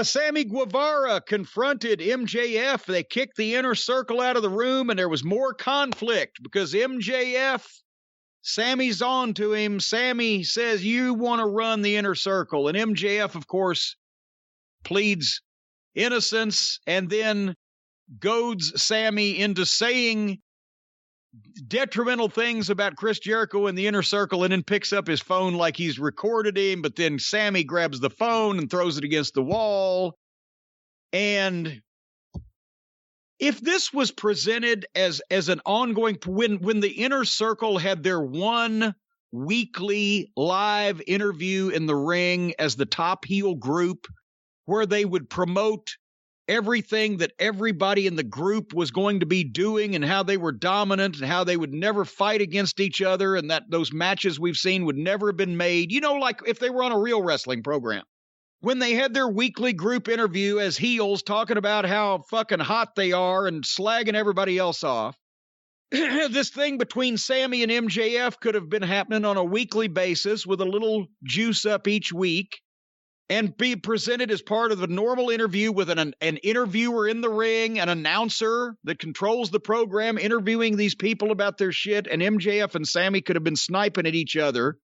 Sammy Guevara confronted MJF. They kicked the inner circle out of the room, and there was more conflict because MJF, Sammy's on to him. Sammy says, you want to run the inner circle. And MJF, of course, pleads innocence and then goads Sammy into saying detrimental things about Chris Jericho in the inner circle and then picks up his phone like he's recorded him, but then Sammy grabs the phone and throws it against the wall. And if this was presented as an ongoing, when the inner circle had their one weekly live interview in the ring as the top heel group, where they would promote everything that everybody in the group was going to be doing and how they were dominant and how they would never fight against each other and that those matches we've seen would never have been made. You know, like if they were on a real wrestling program. When they had their weekly group interview as heels talking about how fucking hot they are and slagging everybody else off. This thing between Sammy and MJF could have been happening on a weekly basis with a little juice up each week, and be presented as part of the normal interview with an interviewer in the ring, an announcer that controls the program, interviewing these people about their shit, and MJF and Sammy could have been sniping at each other.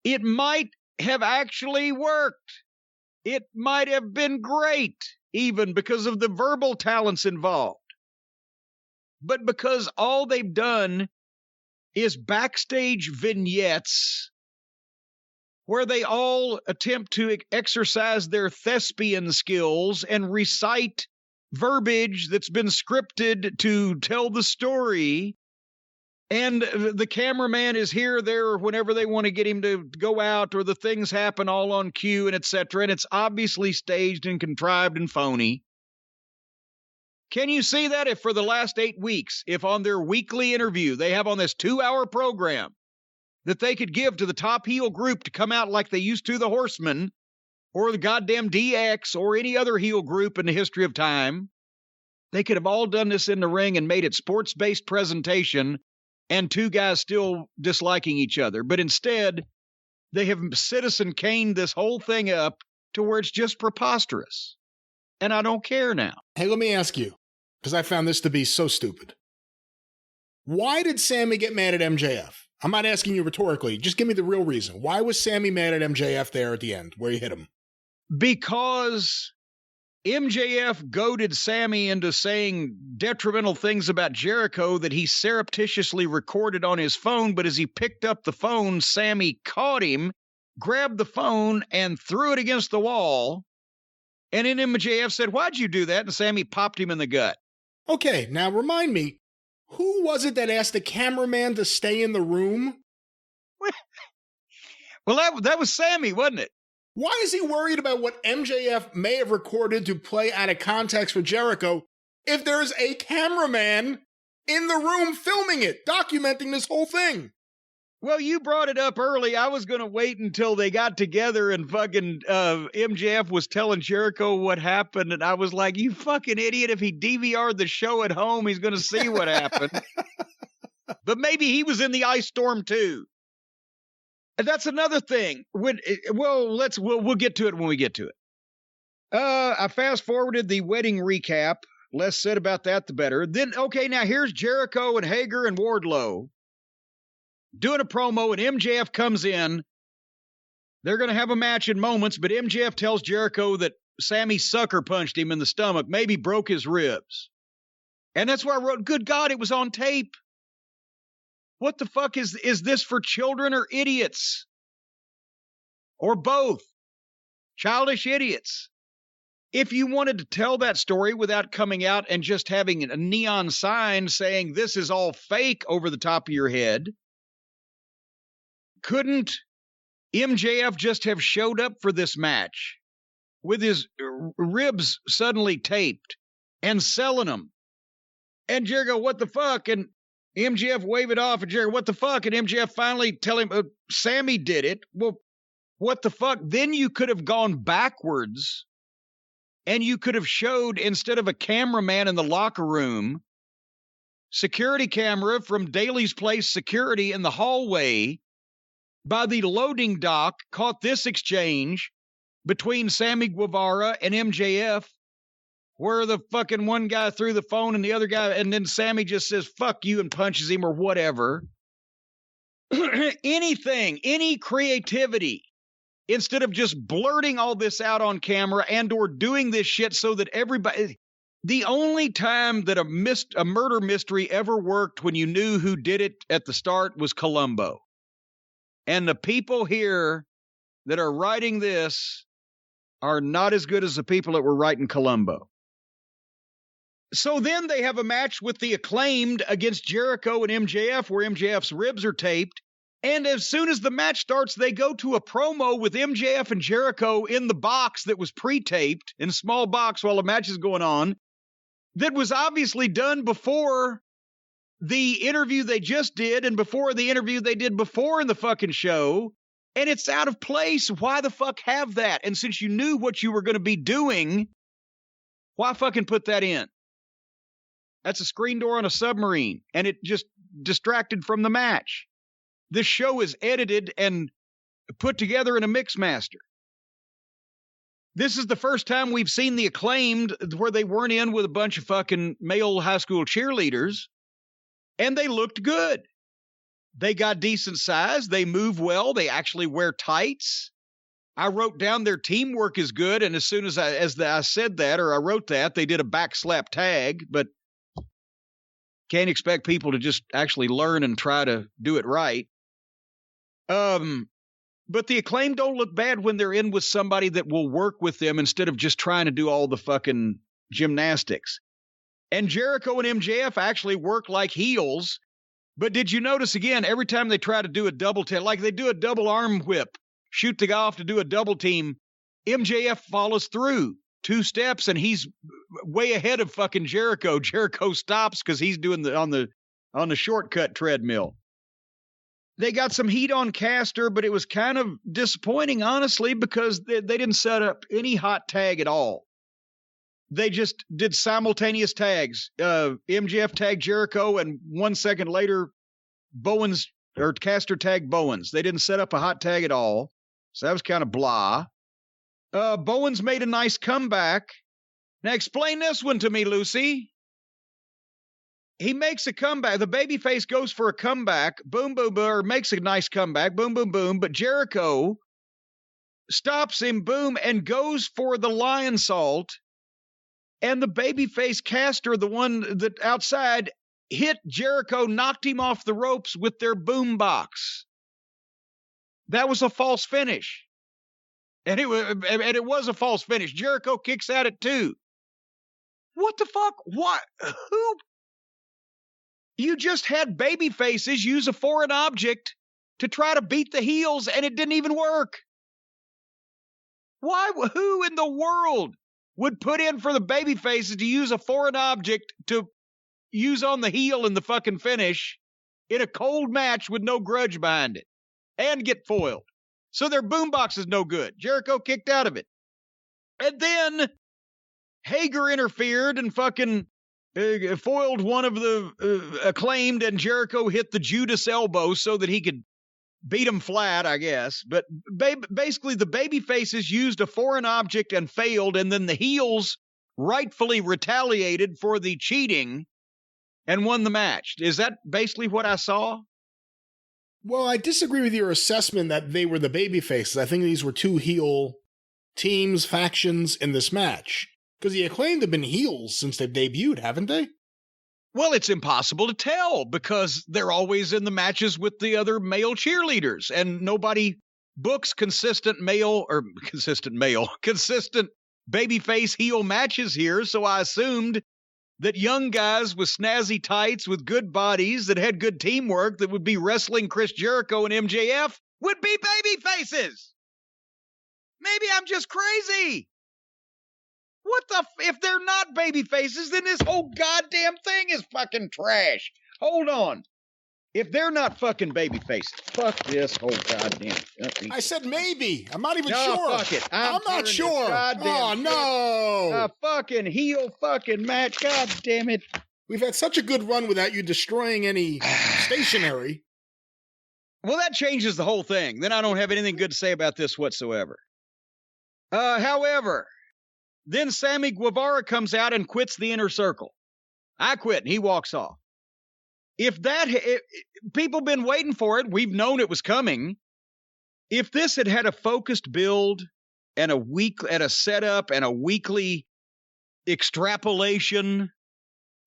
It might have actually worked. It might have been great, even because of the verbal talents involved. But because all they've done is backstage vignettes where they all attempt to exercise their thespian skills and recite verbiage that's been scripted to tell the story. And the cameraman is here, there, whenever they want to get him to go out, or the things happen all on cue and etc. And it's obviously staged and contrived and phony. Can you see that if for the last 8 weeks, if on their weekly interview, they have on this 2-hour program, that they could give to the top heel group to come out like they used to the Horsemen or the goddamn DX or any other heel group in the history of time. They could have all done this in the ring and made it sports-based presentation and two guys still disliking each other. But instead, they have Citizen Kaned this whole thing up to where it's just preposterous. And I don't care now. Hey, let me ask you, because I found this to be so stupid. Why did Sammy get mad at MJF? I'm not asking you rhetorically. Just give me the real reason. Why was Sammy mad at MJF there at the end, where he hit him? Because MJF goaded Sammy into saying detrimental things about Jericho that he surreptitiously recorded on his phone, but as he picked up the phone, Sammy caught him, grabbed the phone, and threw it against the wall. And then MJF said, "Why'd you do that?" And Sammy popped him in the gut. Okay, now remind me, who was it that asked the cameraman to stay in the room? Well, that was Sammy, wasn't it? Why is he worried about what MJF may have recorded to play out of context for Jericho if there's a cameraman in the room filming it, documenting this whole thing? Well, you brought it up early. I was going to wait until they got together and fucking MJF was telling Jericho what happened. And I was like, you fucking idiot. If he DVR'd the show at home, he's going to see what happened. But maybe he was in the ice storm too. And that's another thing. We'll get to it when we get to it. I fast forwarded the wedding recap. Less said about that, the better. Then, okay, now here's Jericho and Hager and Wardlow doing a promo, and MJF comes in. They're going to have a match in moments, but MJF tells Jericho that Sammy sucker punched him in the stomach, maybe broke his ribs. And that's why I wrote, good God, it was on tape. What the fuck is this for children or idiots? Or both? Childish idiots. If you wanted to tell that story without coming out and just having a neon sign saying this is all fake over the top of your head, couldn't MJF just have showed up for this match with his ribs suddenly taped and selling them? And Jericho, what the fuck? And MJF wave it off, and Jericho, what the fuck? And MJF finally tell him, Sammy did it. Well, what the fuck? Then you could have gone backwards, and you could have showed, instead of a cameraman in the locker room, security camera from Daly's Place security in the hallway by the loading dock caught this exchange, between Sammy Guevara and MJF, where the fucking one guy threw the phone and the other guy, and then Sammy just says, fuck you, and punches him or whatever. Anything, any creativity, instead of just blurting all this out on camera and or doing this shit so that everybody... The only time that a murder mystery ever worked when you knew who did it at the start was Columbo. And the people here that are writing this are not as good as the people that were writing Columbo. So then they have a match with the Acclaimed against Jericho and MJF, where MJF's ribs are taped. And as soon as the match starts, they go to a promo with MJF and Jericho in the box that was pre-taped, in a small box while the match is going on, that was obviously done before the interview they just did and before the interview they did before in the fucking show. And it's out of place. Why the fuck have that? And since you knew what you were going to be doing, why fucking put that in? That's a screen door on a submarine, and it just distracted from the match. This show is edited and put together in a mix master. This is the first time we've seen the Acclaimed where they weren't in with a bunch of fucking male high school cheerleaders, and they looked good. They got decent size. They move well. They actually wear tights. I wrote down their teamwork is good, and as soon as I said that, or I wrote that, they did a backslap tag, but can't expect people to just actually learn and try to do it right. But the Acclaimed don't look bad when they're in with somebody that will work with them instead of just trying to do all the fucking gymnastics. And Jericho and MJF actually work like heels. But did you notice again, every time they try to do a double team, like they do a double arm whip, shoot the guy off to do a double team, MJF follows through 2 steps and he's way ahead of fucking Jericho. Jericho stops because he's doing on the shortcut treadmill. They got some heat on Caster, but it was kind of disappointing, honestly, because they didn't set up any hot tag at all. They just did simultaneous tags. MJF tagged Jericho, and 1 second later, Caster tagged Bowens. They didn't set up a hot tag at all, so that was kind of blah. Bowens made a nice comeback. Now explain this one to me, Lucy. He makes a comeback. The babyface goes for a comeback. Boom, boom, boom, or makes a nice comeback. Boom, boom, boom. But Jericho stops him, boom, and goes for the lion salt. And the babyface Caster, the one that outside, hit Jericho, knocked him off the ropes with their boom box. That was a false finish. And it was a false finish. Jericho kicks at it too. What the fuck? What? Who? You just had baby faces use a foreign object to try to beat the heels, and it didn't even work. Why? Who in the world would put in for the baby faces to use a foreign object to use on the heel in the fucking finish in a cold match with no grudge behind it and get foiled? So their boombox is no good. Jericho kicked out of it. And then Hager interfered and fucking foiled one of the Acclaimed, and Jericho hit the Judas elbow so that he could beat him flat, I guess. But basically, the baby faces used a foreign object and failed, and then the heels rightfully retaliated for the cheating and won the match. Is that basically what I saw? Well, I disagree with your assessment that they were the baby faces. I think these were 2 heel teams, factions in this match. Because the Acclaimed have been heels since they've debuted, haven't they? Well, it's impossible to tell because they're always in the matches with the other male cheerleaders, and nobody books consistent babyface heel matches here. So I assumed that young guys with snazzy tights with good bodies that had good teamwork that would be wrestling Chris Jericho and MJF would be baby faces. Maybe I'm just crazy. If they're not baby faces, then this whole goddamn thing is fucking trash. Hold on. If they're not fucking baby faces, fuck this whole goddamn thing. I said maybe. I'm not even sure. Fuck it. I'm not sure. Oh, no. A fucking heel fucking match. God damn it. We've had such a good run without you destroying any stationery. Well, that changes the whole thing. Then I don't have anything good to say about this whatsoever. However, then Sammy Guevara comes out and quits the Inner Circle. I quit, and he walks off. If people been waiting for it, we've known it was coming. If this had a focused build and a setup and a weekly extrapolation,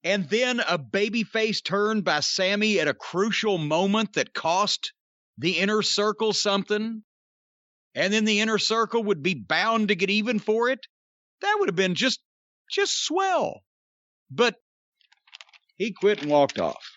and then a babyface turn by Sammy at a crucial moment that cost the Inner Circle something, and then the Inner Circle would be bound to get even for it, that would have been just swell. But he quit and walked off.